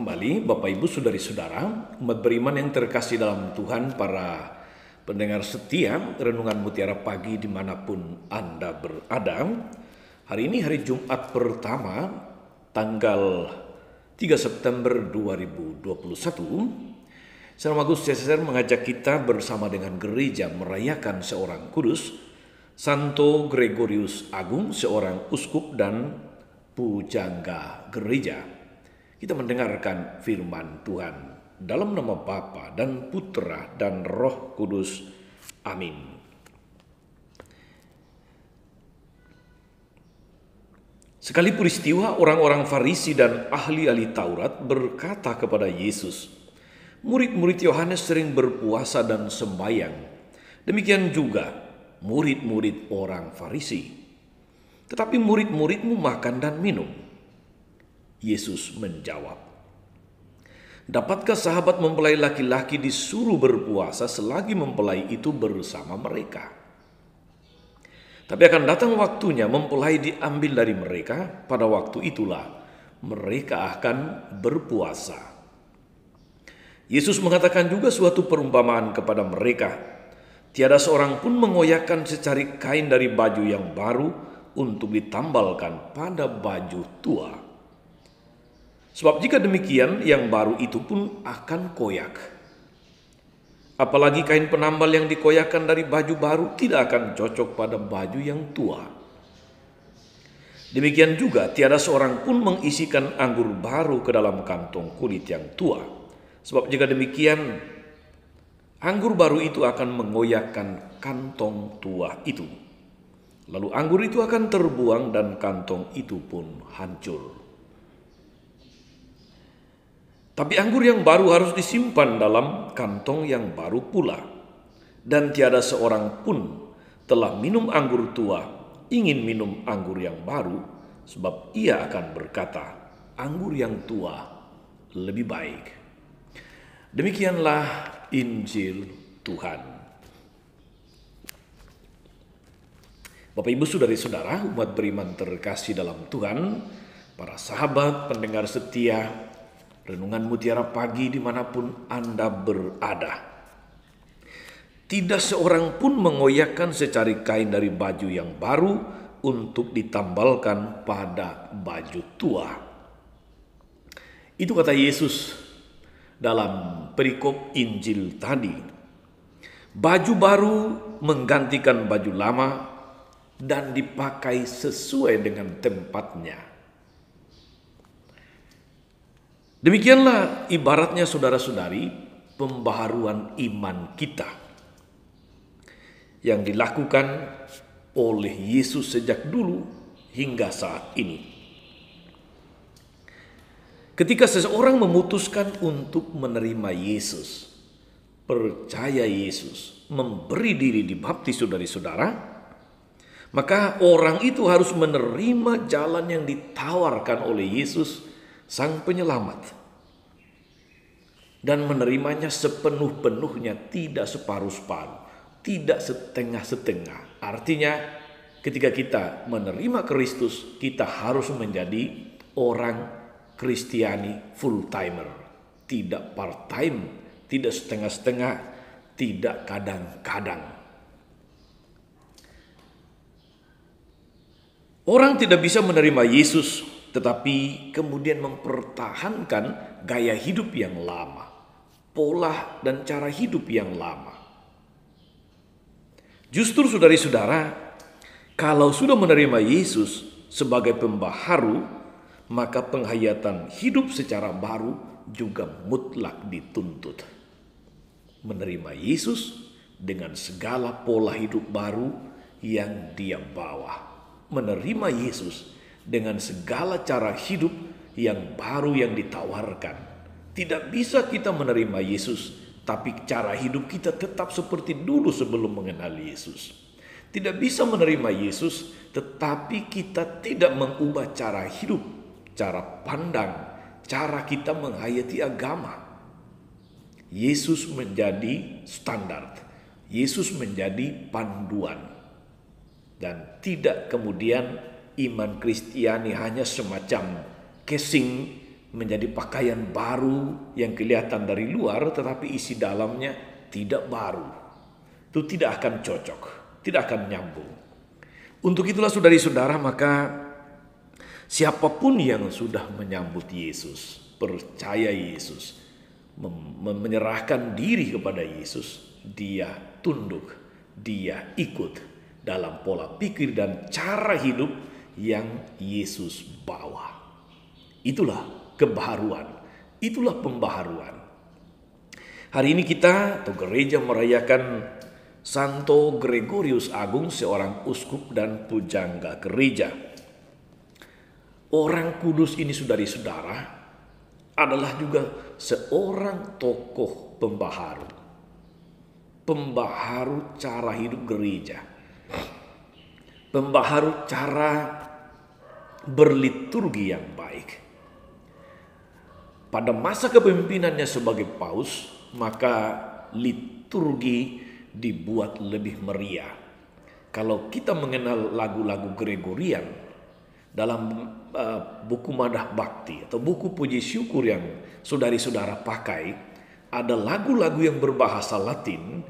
kembali Bapak Ibu Saudari-saudara, umat beriman yang terkasih dalam Tuhan, para pendengar setia Renungan Mutiara Pagi dimanapun Anda berada. Hari ini hari Jumat pertama, tanggal 3 September 2021. Salam Agus CSR mengajak kita bersama dengan gereja merayakan seorang kudus, Santo Gregorius Agung, seorang uskup dan pujangga gereja. Kita mendengarkan firman Tuhan dalam nama Bapa dan Putra dan Roh Kudus. Amin. Sekali peristiwa, orang-orang Farisi dan ahli-ahli Taurat berkata kepada Yesus, murid-murid Yohanes sering berpuasa dan sembahyang. Demikian juga murid-murid orang Farisi. Tetapi murid-muridmu makan dan minum. Yesus menjawab, dapatkah sahabat mempelai laki-laki disuruh berpuasa selagi mempelai itu bersama mereka? Tapi akan datang waktunya mempelai diambil dari mereka, pada waktu itulah mereka akan berpuasa. Yesus mengatakan juga suatu perumpamaan kepada mereka, tiada seorang pun mengoyakkan secari kain dari baju yang baru untuk ditambalkan pada baju tua. Sebab jika demikian, yang baru itu pun akan koyak. Apalagi kain penambal yang dikoyakkan dari baju baru tidak akan cocok pada baju yang tua. Demikian juga tiada seorang pun mengisikan anggur baru ke dalam kantong kulit yang tua. Sebab jika demikian, anggur baru itu akan mengoyakkan kantong tua itu. Lalu anggur itu akan terbuang dan kantong itu pun hancur. Tapi anggur yang baru harus disimpan dalam kantong yang baru pula. Dan tiada seorang pun telah minum anggur tua ingin minum anggur yang baru, sebab ia akan berkata, anggur yang tua lebih baik. Demikianlah Injil Tuhan. Bapak Ibu Saudari-saudara, umat beriman terkasih dalam Tuhan, para sahabat pendengar setia Renungan Mutiara Pagi dimanapun Anda berada. Tidak seorang pun mengoyakkan secari kain dari baju yang baru untuk ditambalkan pada baju tua. Itu kata Yesus dalam perikop Injil tadi. Baju baru menggantikan baju lama dan dipakai sesuai dengan tempatnya. Demikianlah ibaratnya saudara-saudari pembaharuan iman kita yang dilakukan oleh Yesus sejak dulu hingga saat ini. Ketika seseorang memutuskan untuk menerima Yesus, percaya Yesus, memberi diri dibaptis saudara-saudara, maka orang itu harus menerima jalan yang ditawarkan oleh Yesus Sang Penyelamat, dan menerimanya sepenuh-penuhnya, tidak separuh-separuh, tidak setengah-setengah. Artinya ketika kita menerima Kristus, kita harus menjadi orang Kristiani full-timer, tidak part-time, tidak setengah-setengah, tidak kadang-kadang. Orang tidak bisa menerima Yesus tetapi kemudian mempertahankan gaya hidup yang lama, pola dan cara hidup yang lama. Justru saudari-saudara, kalau sudah menerima Yesus sebagai pembaharu, maka penghayatan hidup secara baru juga mutlak dituntut. Menerima Yesus dengan segala pola hidup baru yang dia bawa. Menerima Yesus dengan segala cara hidup yang baru yang ditawarkan. Tidak bisa kita menerima Yesus, tapi cara hidup kita tetap seperti dulu sebelum mengenal Yesus. Tidak bisa menerima Yesus, tetapi kita tidak mengubah cara hidup, cara pandang, cara kita menghayati agama. Yesus menjadi standar, Yesus menjadi panduan, dan tidak kemudian iman Kristiani hanya semacam casing menjadi pakaian baru yang kelihatan dari luar tetapi isi dalamnya tidak baru. Itu tidak akan cocok, tidak akan nyambung. Untuk itulah saudari-saudara, maka siapapun yang sudah menyambut Yesus, percaya Yesus, menyerahkan diri kepada Yesus, dia tunduk, dia ikut dalam pola pikir dan cara hidup yang Yesus bawa. Itulah kebaharuan, itulah pembaharuan. Hari ini kita atau gereja merayakan Santo Gregorius Agung, seorang uskup dan pujangga gereja. Orang kudus ini, saudari-saudara, adalah juga seorang tokoh pembaharu. Pembaharu cara hidup gereja. Pembaharu cara berliturgi yang baik. Pada masa kepemimpinannya sebagai paus, maka liturgi dibuat lebih meriah. Kalau kita mengenal lagu-lagu Gregorian dalam buku Madah Bakti atau buku puji syukur yang saudari-saudara pakai, ada lagu-lagu yang berbahasa Latin,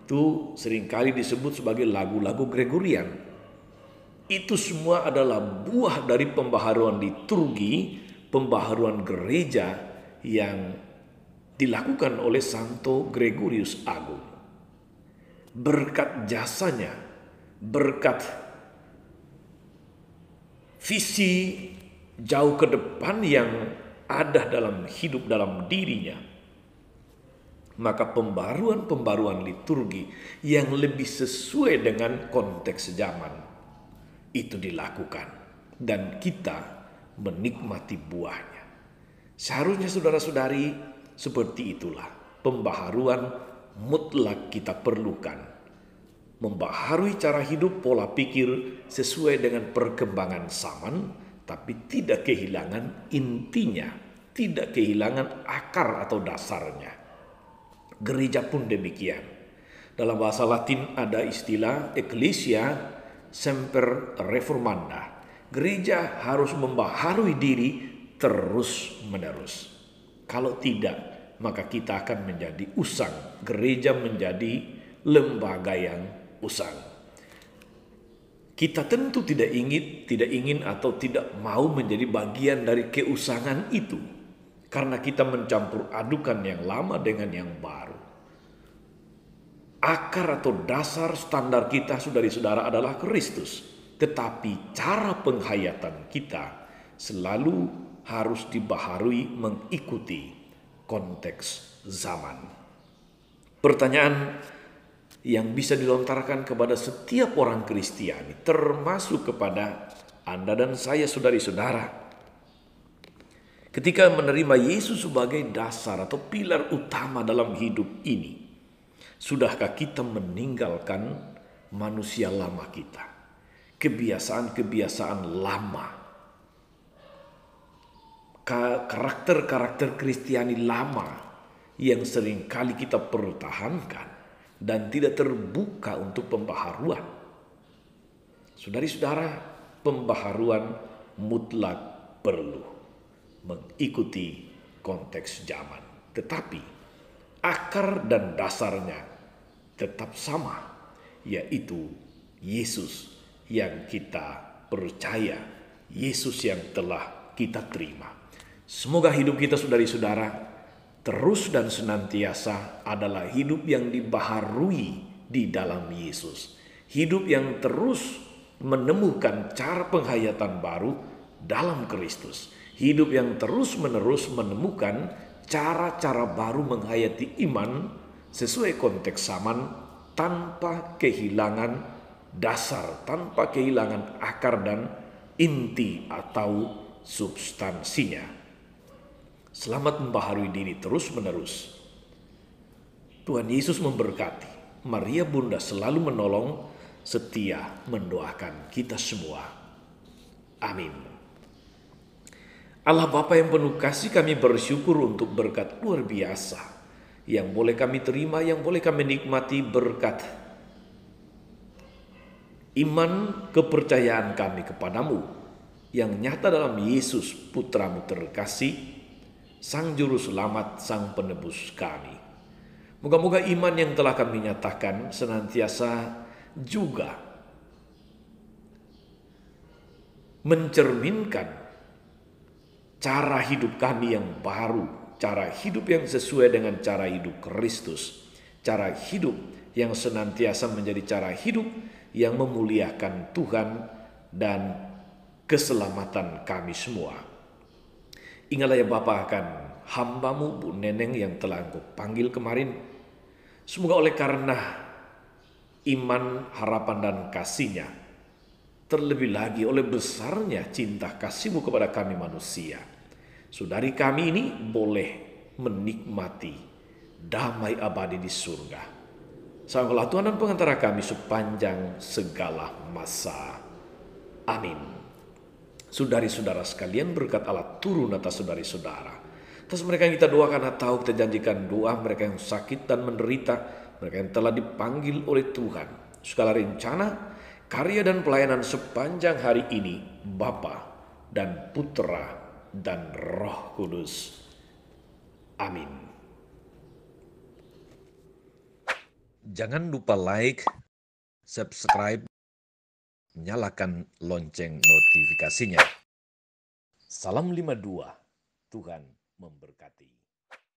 itu seringkali disebut sebagai lagu-lagu Gregorian. Itu semua adalah buah dari pembaharuan liturgi, pembaharuan gereja yang dilakukan oleh Santo Gregorius Agung. Berkat jasanya, berkat visi jauh ke depan yang ada dalam hidup dalam dirinya, maka pembaruan-pembaruan liturgi yang lebih sesuai dengan konteks zaman itu dilakukan dan kita menikmati buahnya. Seharusnya saudara-saudari, seperti itulah pembaharuan mutlak kita perlukan. Membaharui cara hidup, pola pikir sesuai dengan perkembangan zaman, tapi tidak kehilangan intinya, tidak kehilangan akar atau dasarnya. Gereja pun demikian. Dalam bahasa Latin ada istilah Ecclesia Semper Reformanda. Gereja harus membaharui diri terus-menerus. Kalau tidak, maka kita akan menjadi usang. Gereja menjadi lembaga yang usang. Kita tentu tidak ingin atau tidak mau menjadi bagian dari keusangan itu, karena kita mencampur adukan yang lama dengan yang baru. Akar atau dasar standar kita, saudari-saudara, adalah Kristus, tetapi cara penghayatan kita selalu harus dibaharui mengikuti konteks zaman. Pertanyaan yang bisa dilontarkan kepada setiap orang Kristiani, termasuk kepada Anda dan saya, saudari-saudara, ketika menerima Yesus sebagai dasar atau pilar utama dalam hidup ini, sudahkah kita meninggalkan manusia lama kita, kebiasaan-kebiasaan lama, karakter-karakter Kristiani lama yang seringkali kita pertahankan dan tidak terbuka untuk pembaharuan? Saudari-saudara, pembaharuan mutlak perlu mengikuti konteks zaman, tetapi akar dan dasarnya tetap sama, yaitu Yesus yang kita percaya, Yesus yang telah kita terima. Semoga hidup kita, saudari-saudara, terus dan senantiasa adalah hidup yang dibaharui di dalam Yesus. Hidup yang terus menemukan cara penghayatan baru dalam Kristus. Hidup yang terus-menerus menemukan cara-cara baru menghayati iman sesuai konteks zaman, tanpa kehilangan dasar, tanpa kehilangan akar dan inti atau substansinya. Selamat membaharui diri terus-menerus. Tuhan Yesus memberkati. Maria Bunda selalu menolong, setia mendoakan kita semua. Amin. Allah Bapa yang penuh kasih, kami bersyukur untuk berkat luar biasa yang boleh kami terima, yang boleh kami nikmati, berkat iman kepercayaan kami kepadamu yang nyata dalam Yesus Putramu terkasih, Sang Juru Selamat, Sang Penebus kami. Moga-moga iman yang telah kami nyatakan senantiasa juga mencerminkan cara hidup kami yang baru, cara hidup yang sesuai dengan cara hidup Kristus, cara hidup yang senantiasa menjadi cara hidup yang memuliakan Tuhan dan keselamatan kami semua. Ingatlah ya Bapa akan hamba-Mu Bu Neneng yang telah Engkau panggil kemarin. Semoga oleh karena iman, harapan dan kasih-Nya, terlebih lagi oleh besarnya cinta kasih-Mu kepada kami manusia, saudari kami ini boleh menikmati damai abadi di surga. Sanggulah Tuhan dan pengantara kami sepanjang segala masa. Amin. Saudari-saudara sekalian, berkat Allah turun atas saudari-saudara. Atas mereka yang kita doakan atau kita janjikan doa, mereka yang sakit dan menderita, mereka yang telah dipanggil oleh Tuhan. Segala rencana, karya dan pelayanan sepanjang hari ini, Bapa dan Putra dan Roh Kudus. Amin. Jangan lupa like, subscribe, nyalakan lonceng notifikasinya. Salam 52, Tuhan memberkati.